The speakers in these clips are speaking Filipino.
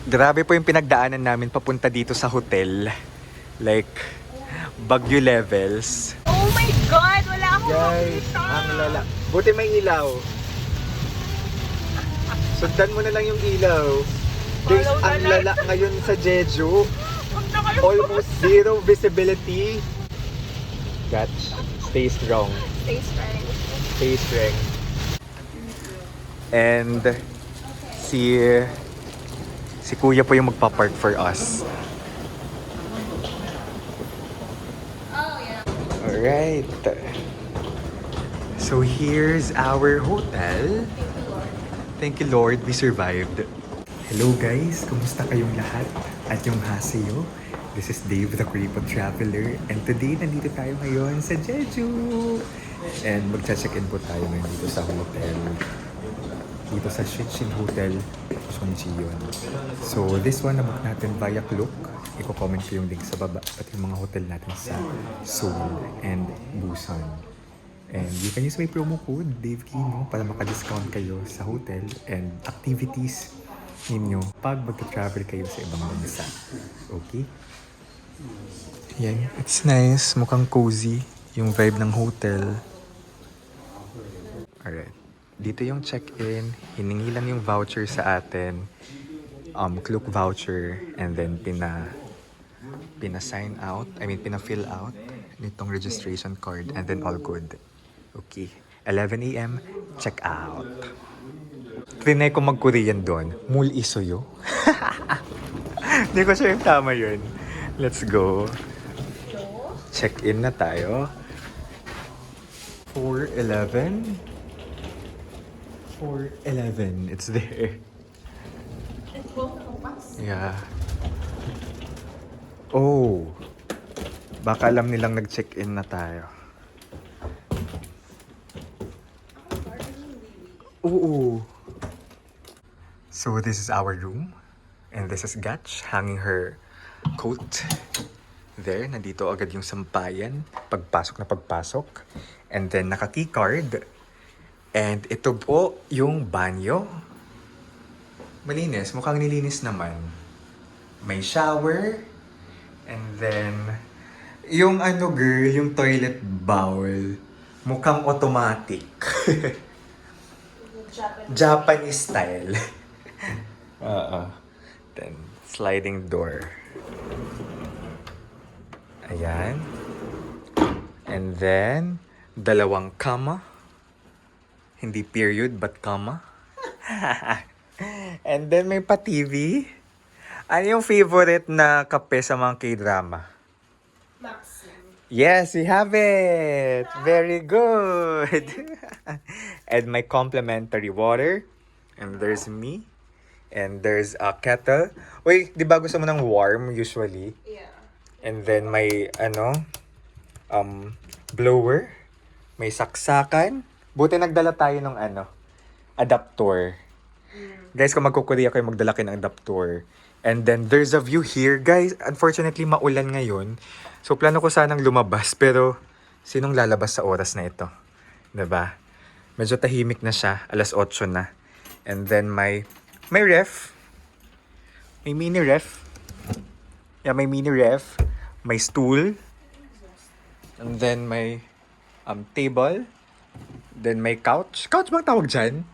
Grabe po yung pinagdaanan namin papunta dito sa hotel. Like, Baguio levels. Oh my God! Wala akong Guys, makita! ang lala. Buti may ilaw. Sundan mo na lang yung ilaw. Guys, Follow ang the light. lala ngayon sa Jeju. Huwag na kayo. Almost zero visibility. Gotch, stay strong. Stay strong. Stay strong. And si Kuya po yung magpa-park for us. Oh, yeah. Alright. So here's our hotel. Thank you Lord, we survived. Hello guys, kumusta kayong lahat? At yung haseyo? This is Dave the Creepo Traveler. And today, nandito tayo ngayon sa Jeju. And magcha-check-in po tayo ngayon dito sa hotel. Dito sa Shinshin Hotel, Sonjiyon. So this one, nabook natin via Klook. Iko-comment ko yung link sa baba. At yung mga hotel natin sa Seoul and Busan. And you can use my promo code, Dave Kino, para maka-discount kayo sa hotel and activities ninyo pag mag-travel kayo sa ibang bansa. Okay? Yan. It's nice. Mukhang cozy yung vibe ng hotel. Alright. Dito yung check-in. Hiningi lang yung voucher sa atin. Klook voucher. And then pina-sign out. Pina-fill out nitong registration card. And then all good. Okay. 11 a.m. Check out. Trinay ko mag-Korean doon. Mul isoyo. Hindi ko sure yung tama yun. Let's go. Check-in na tayo. 411. 411. It's there. Yeah. Oh. Baka alam nilang nag-check-in na tayo. Oo. So this is our room. And this is Gach hanging her coat. There, nandito agad yung sampayan. Pagpasok na pagpasok. And then naka-keycard. And ito po yung banyo. Malinis, mukhang nilinis naman. May shower. And then, yung girl, yung toilet bowl. Mukhang automatic. Japanese style. Then, sliding door. Ayan. And then, dalawang kama. Hindi period, but kama. And then, may pa-TV. Ano yung favorite na kape sa mga K-drama? Maxim. Yes, we have it! Very good! And my complimentary water. And there's me. And there's a kettle. Wait, di ba gusto mo ng warm usually? Yeah. And then may blower. May saksakan. Buti nagdala tayo ng adapter. Guys, kung magkukuria kayo, magdala kayo ng adapter. And then there's a view here. Guys, unfortunately maulan ngayon. So plano ko sanang lumabas. Pero sinong lalabas sa oras na ito? Diba? Medyo tahimik na siya. 8:00 na. And then may ref. May mini ref. Yeah, may mini ref. May stool. And then may table. Then may couch. Couch bang tawag dyan?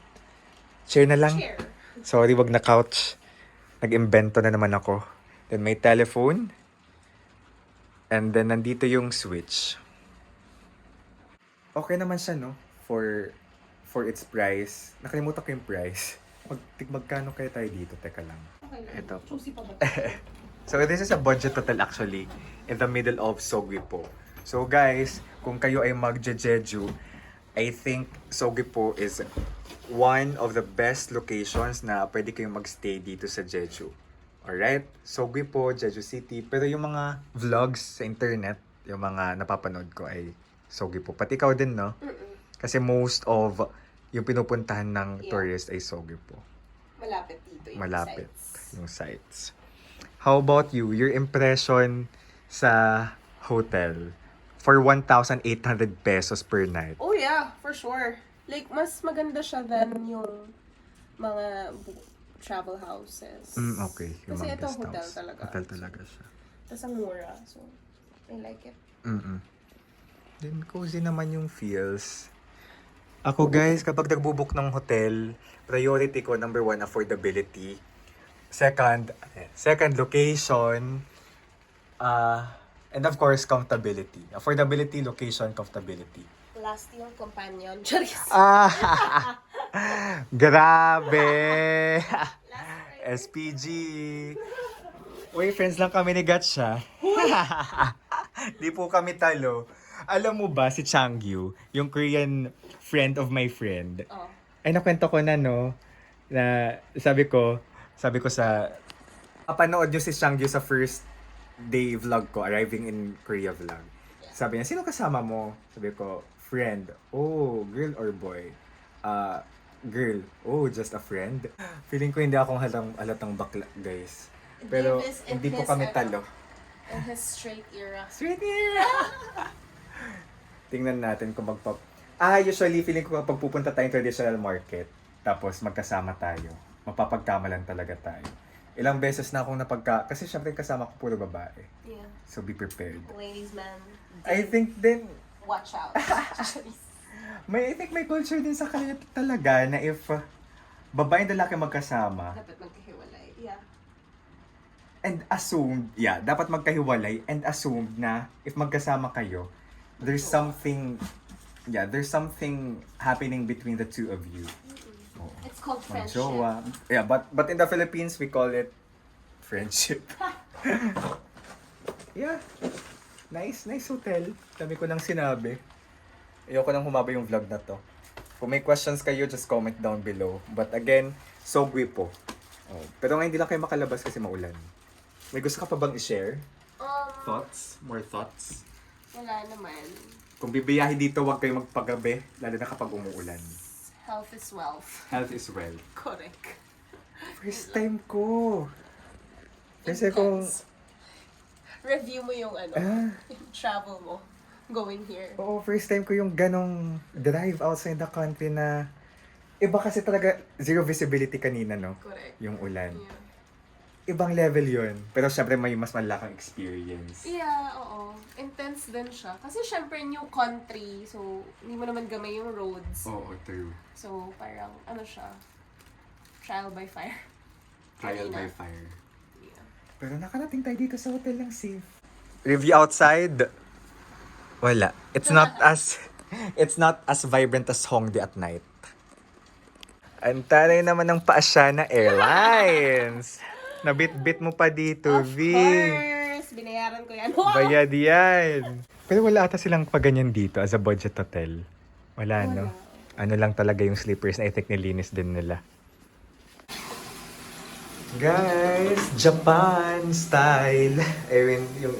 Chair na lang. Chair. Sorry, wag na couch. Nag-invento na naman ako. Then may telephone. And then nandito yung switch. Okay naman siya, no? For its price. Nakalimutan ko yung price. Magkano kaya tayo dito? Teka lang. Okay. Ito po. Juicy pa ba? So this is a budget hotel actually. In the middle of Seogwipo. So guys, kung kayo ay mag-Jeju, I think Seogwipo is one of the best locations na pwede kayong magstay dito sa Jeju. Alright? Seogwipo, Jeju City. Pero yung mga vlogs sa internet, yung mga napapanood ko ay Seogwipo. Pati ikaw din, no? Kasi most of yung pinupuntahan ng tourist ay Seogwipo. Malapit dito yung Malapit sites. yung sites. How about you? Your impression sa hotel for 1,800 pesos per night? Oh yeah, for sure. Like, mas maganda siya than yung mga travel houses. Okay. Yung Kasi mga ito guest hotel house. talaga. Hotel talaga siya. Tapos ang mura. So, I like it. Then, cozy naman yung feels. Ako guys, kapag nagbubook ng hotel, priority ko, number 1, affordability. Second, location. And of course, comfortability. Affordability, location, comfortability. Last yung companion. Charis. Grabe! SPG! Uy, friends lang kami ni Gatcha. Di po kami talo. Alam mo ba si Changyu, yung Korean friend of my friend? Oh. Ay, nakwento ko na, no? Na sabi ko sa... Kapanood nyo si Changyu sa first day vlog ko, arriving in Korea vlog. Sabi niya, sino kasama mo? Sabi ko, friend. Oh, girl or boy? Girl. Oh, just a friend. Feeling ko hindi akong halatang bakla, guys. Pero Dave is in hindi po his, kami talo. In his straight era. Straight era! Tingnan natin kung usually feeling ko kapag pupunta tayong traditional market, tapos magkasama tayo, mapapagkamalan talaga tayo. Ilang beses na akong kasi syempre kasama ko puro babae. Yeah. So be prepared. Ladies man. I think din, Watch out. I think may culture din sa kanila talaga na if babae and lalaki magkasama, Dapat magkahiwalay. Yeah. and assumed, dapat magkahiwalay and assumed na if magkasama kayo, there's something happening between the two of you. Oo. It's called friendship. Magjowa. Yeah, but in the Philippines, we call it friendship. Yeah. Nice hotel. Dami ko nang sinabi. Ayoko nang humaba yung vlog na to. Kung may questions kayo, just comment down below. But again, Sogwi po. Oh. Pero ngayon hindi lang kayo makalabas kasi maulan. May gusto ka pa bang i-share? Thoughts? More thoughts? Wala naman. Kung bibiyahe dito, huwag kayong magpagabi, lalo na kapag umuulan. Health is wealth. Health is wealth. Correct. First time ko. Kasi kung... Intense. Review mo yung yung travel mo going here. Oo, first time ko yung ganong drive outside the country na... Iba kasi talaga, zero visibility kanina, no? Correct. Yung ulan. Yeah. Ibang level yun. Pero syempre may mas malakang experience. Yeah, oo. Intense din siya. Kasi syempre new country, so hindi mo naman gamay yung roads. Oo, true. So parang siya, trial by fire. Trial Kanina. by fire. Yeah. Pero nakarating tayo dito sa hotel ng safe. Review outside. Wala. It's not as vibrant as Hongdae at night. Ang taray naman ng Paasiana Airlines. Nabit-bit mo pa dito, Of V. course! Binayaran ko yan. Bayad yan. Pero wala ata silang paganyan dito as a budget hotel. Wala, no? Ano lang talaga yung sleepers na I think nilinis din nila. Guys, Japan style. Ayun, yung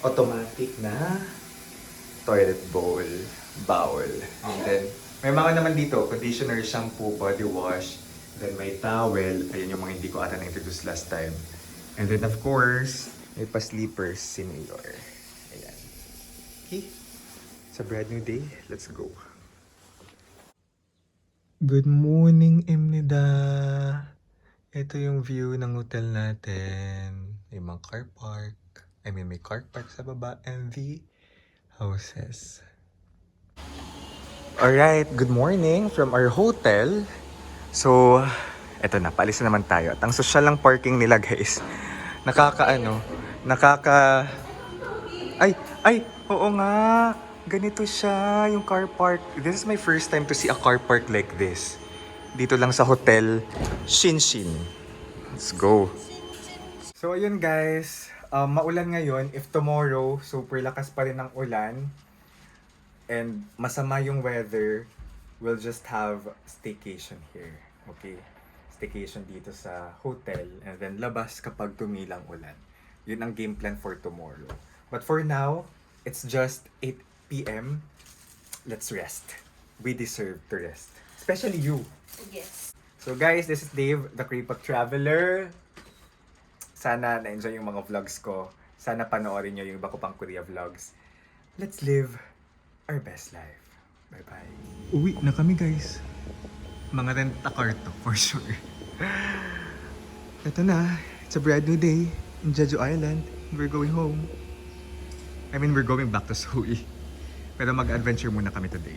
automatic na toilet bowl, bowl. And then, may mga naman dito, conditioner, shampoo, body wash, then may towel. Ayun yung mga hindi ko ata na-introduce last time. And then, of course, may pa-sleepers si Mayor. Ayan. Okay. It's a brand new day. Let's go. Good morning, Imnida. Ito yung view ng hotel natin. May mga car park. May car park sa baba and the houses. Alright, good morning from our hotel. So, eto na, paalis na naman tayo. At ang social lang parking nila, guys. Ay, oo nga. Ganito siya, yung car park. This is my first time to see a car park like this. Dito lang sa hotel, Shinshin. Let's go. So, ayun guys. Maulan ngayon. If tomorrow, super lakas pa rin ang ulan. And masama yung weather, we'll just have staycation here. Okay? Staycation dito sa hotel. And then labas kapag tumilang ulan. Yun ang game plan for tomorrow. But for now, it's just 8 p.m. Let's rest. We deserve to rest. Especially you. Yes. So guys, this is Dave, the Kripot Traveler. Sana na-enjoy yung mga vlogs ko. Sana panoorin nyo yung iba ko pang Korea vlogs. Let's live our best life. Bye-bye. Uwi na kami guys. Mga rent-a-car to, for sure. Ito na, it's a brand new day in Jeju Island. We're going home. I mean, we're going back to Seoul. Pero mag-adventure muna kami today.